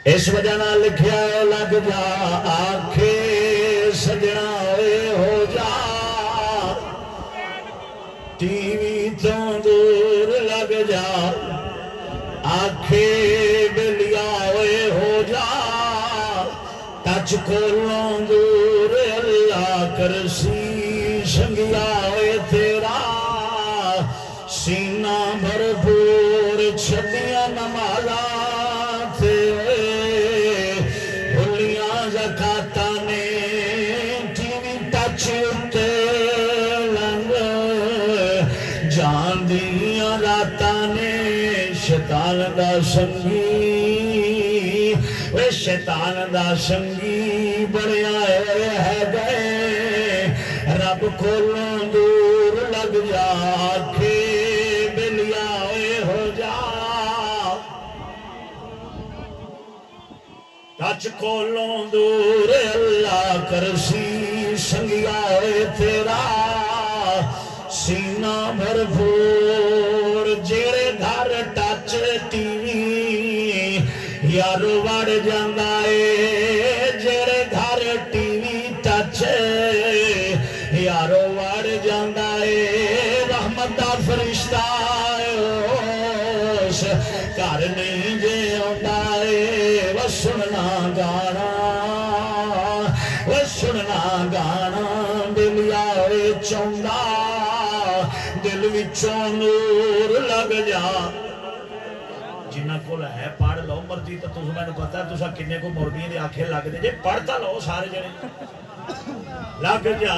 اس وجہ نہ لکھیا ہے لگ جا آنکھے سجنا اے ہو جا ٹی وی تو دور لگ جا آنکھے بلیا اے ہو جا ٹچ کولوں دور اللہ کرسی سنگیا اے تیرا سینہ بھرپور چھٹیاں نمازاں شیطان دا سنگی وے شیطان دا سنگی بڑیا ہے گئے رب کولوں دور لگ جا آنکھے بلیا اے ہو جا ٹچ کولوں دور اللہ کرسی سنگیا اے تیرا سینہ بھرپور جیڑے گھر ٹچ ٹی وی یار وڑ جاندا اے جیڑے گھر ٹی وی ٹچ یار وڑ جاندا اے رحمت دا فرشتہ اس گھر نہیں جے آندا اے وہ سننا گانا وہ سننا گانا بلیا اے چوندا دل وچوں نور لگ جا جنہ کول ہے پڑھ لو مرضی تو تساں مینوں پتہ ہے تساں کنے کو مرغیاں دے آنکھیں لگدے جے پڑھتا لو سارے جنے لگ جا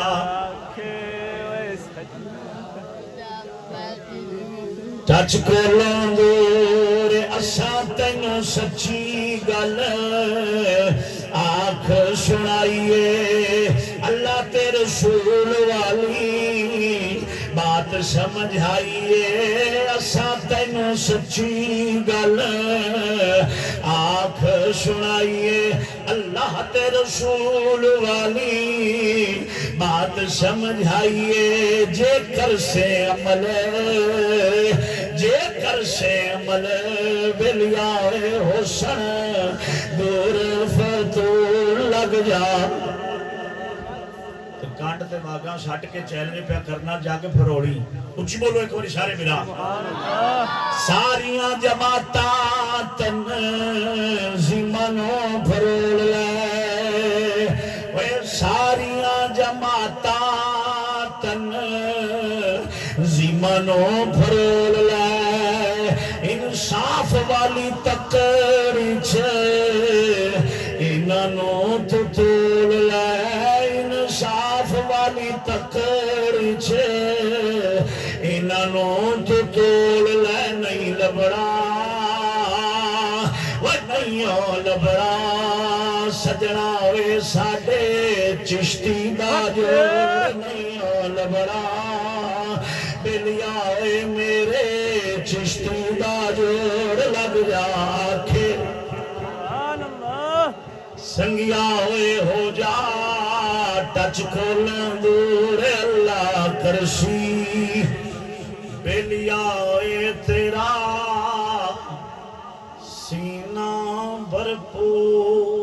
ٹچ کولوں دور اساں تینوں سچی گل آنکھ سنائیے اللہ تے رسول والی بات سمجھائیے اساں تینوں سچی گل آنکھ سنائیے اللہ تے رسول والی بات سمجھائیے جے کر سے عمل جے کر سے عمل بلیا حسن دور فتور لگ جا کانڈ تے واگاں سٹ کے چیلنے پہ کرنا جاگ پھروڑی اچھی بولو ایک باری سارے ملا ساریاں جماعتاں تنظیمانوں پھروڑ لے وہ ساریاں جماعتاں تنظیمانوں پھروڑ لے انصاف والی تکڑی چھے انہوں تو تول لے انصاف والی تکڑی چھے انہوں تو تول لے نہیں لبڑا وہ نہیں لبڑا سجنا وے ساڑے چشتی دا جو نہیں لبڑا بلیا اے میرے چشتی دا جوڑ لگ جا کے سنگیا ہوئے ہو جا ٹچ کھولیں دور اللہ کرسی بلیا اے تیرا سینہ بھرپور